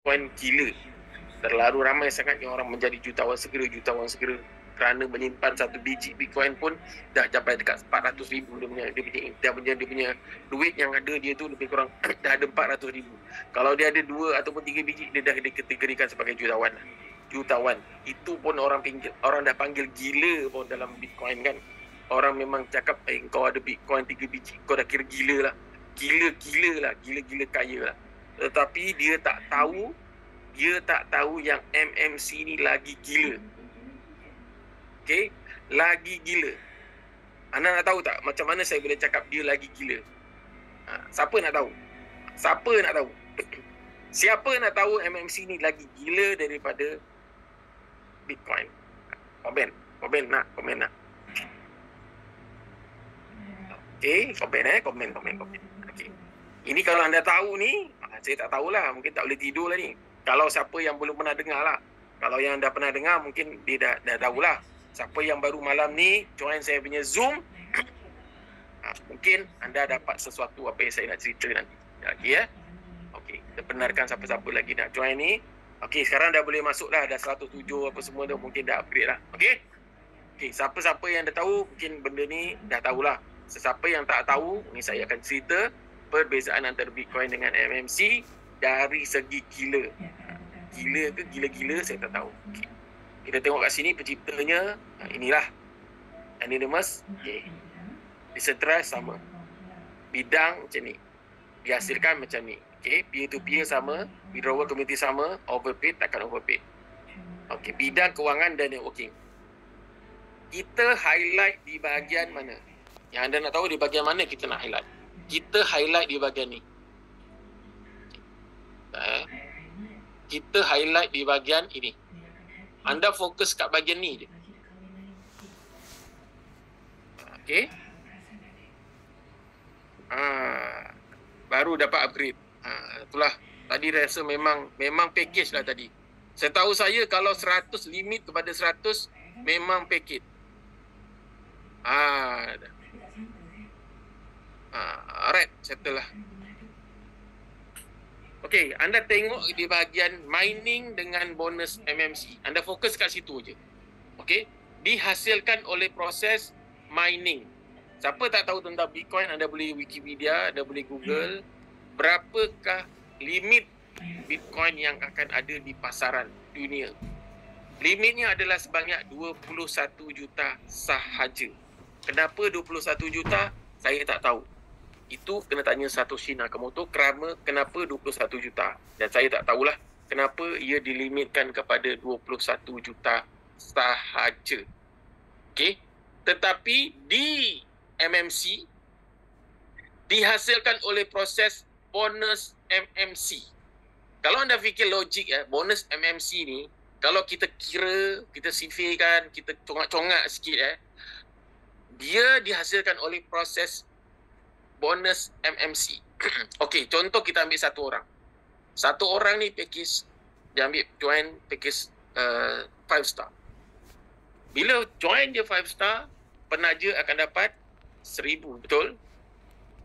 Bitcoin gila. Terlalu ramai sangat yang orang menjadi jutawan segera kerana menyimpan satu biji Bitcoin pun dah capai dekat 400,000 dia punya duit yang ada dia tu lebih kurang dah ada 400,000. Kalau dia ada 2 ataupun 3 biji, dia dah dikategorikan sebagai jutawan. Itu pun orang dah panggil gila pun dalam Bitcoin kan. Orang memang cakap kau ada Bitcoin 3 biji, kau dah kira gila lah. Gila kaya lah. Tetapi dia tak tahu yang MMC ni lagi gila. Okay? Lagi gila. Anda nak tahu tak macam mana saya boleh cakap dia lagi gila? Siapa nak tahu? Siapa nak tahu MMC ni lagi gila daripada Bitcoin? Komen nak. Okay, komen. Okay. Ini kalau anda tahu ni, saya tak tahulah, mungkin tak boleh tidur lah ni. Kalau siapa yang belum pernah dengar lah. Kalau yang dah pernah dengar, mungkin dia dah tahulah. Siapa yang baru malam ni join saya punya Zoom, mungkin anda dapat sesuatu apa yang saya nak cerita nanti. Okay ya? Okay, kita benarkan siapa-siapa lagi nak join ni. Okay, sekarang dah boleh masuk dah. Dah 107 apa semua dah, mungkin dah upgrade lah. Okay? Okay, siapa-siapa yang dah tahu, mungkin benda ni dah tahulah. Sesiapa yang tak tahu, ni saya akan cerita perbezaan antara Bitcoin dengan MMC dari segi gila. Gila ke gila-gila, saya tak tahu. Okay. Kita tengok kat sini penciptanya, inilah Anonymous. Okay. Decentralized sama. Bidang macam ni. Dihasilkan macam ni. Okay. Peer-to-peer sama. Withdrawal community sama. Overpaid takkan overpaid. Okay. Bidang kewangan dan networking. Kita highlight di bahagian mana? Yang anda nak tahu di bahagian mana kita nak highlight? Kita highlight di bahagian ni. Kita highlight di bahagian ini. Anda fokus kat bahagian ni je. Okey. Baru dapat upgrade. Itulah. Tadi rasa memang package lah tadi. Setahu saya kalau 100 limit kepada 100 memang package. Alright, settle lah. Okey, anda tengok di bahagian mining dengan bonus MMC. Anda fokus kat situ je. Okey, dihasilkan oleh proses mining. Siapa tak tahu tentang Bitcoin, anda boleh Wikipedia, anda boleh Google. Berapakah limit Bitcoin yang akan ada di pasaran dunia? Limitnya adalah sebanyak 21 juta sahaja. Kenapa 21 juta? Saya tak tahu. Itu kena tanya Satoshi Nakamoto kenapa 21 juta. Dan saya tak tahulah kenapa ia dilimitkan kepada 21 juta sahaja. Okey. Tetapi di MMC dihasilkan oleh proses bonus MMC. Kalau anda fikir logik bonus MMC ni, kalau kita kira, kita sifirkan, kita congak-congak sikit dia dihasilkan oleh proses bonus MMC. Okey, contoh kita ambil satu orang. Satu orang ni package, dia ambil join package 5 star. Bila join dia 5 star, penaja akan dapat 1000, betul?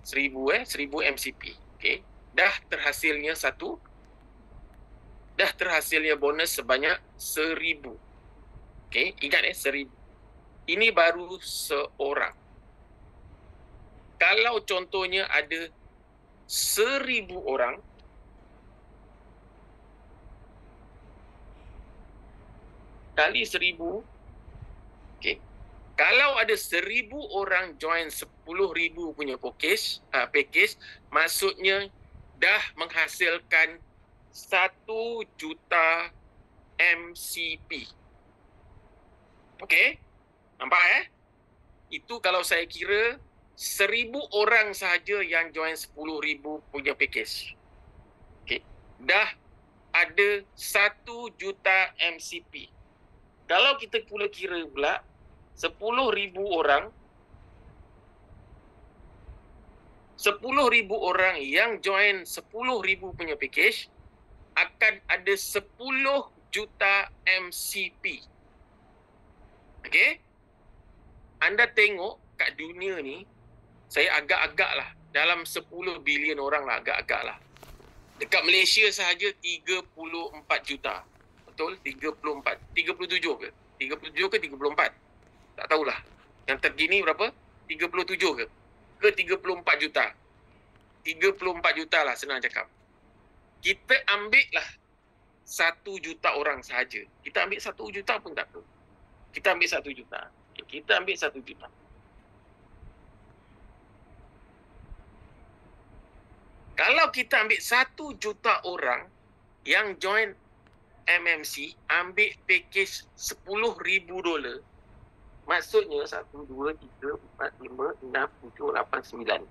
1000 MCP. Okey. Dah terhasilnya bonus sebanyak 1000. Okey, ingat 1000. Ini baru seorang. Kalau contohnya ada 1000 orang, kali 1000, okay. Kalau ada 1000 orang join 10,000 punya package, maksudnya dah menghasilkan 1 juta MCP. Okey? Nampak Itu kalau saya kira 1000 orang sahaja yang join 10,000 punya package. Okay. Dah ada 1 juta MCP. Kalau kita pula kira pula 10,000 orang, 10,000 orang yang join 10,000 punya package akan ada 10 juta MCP. Okey? Anda tengok kat dunia ni, saya agak-agak lah, dalam 10 bilion orang lah, agak-agak lah. Dekat Malaysia sahaja 34 juta. Betul? 34. 37 ke? 37 ke 34? Tak tahulah. Yang terkini berapa? 37 ke? Ke 34 juta? 34 juta lah senang cakap. Kita ambil lah 1 juta orang sahaja. Kita ambil 1 juta pun tak apa. Kita ambil 1 juta. Kita ambil 1 juta. Kalau kita ambil 1 juta orang yang join MMC, ambil package $10,000, maksudnya 1, 2, 3, 4, 5, 6, 7, 8, 9.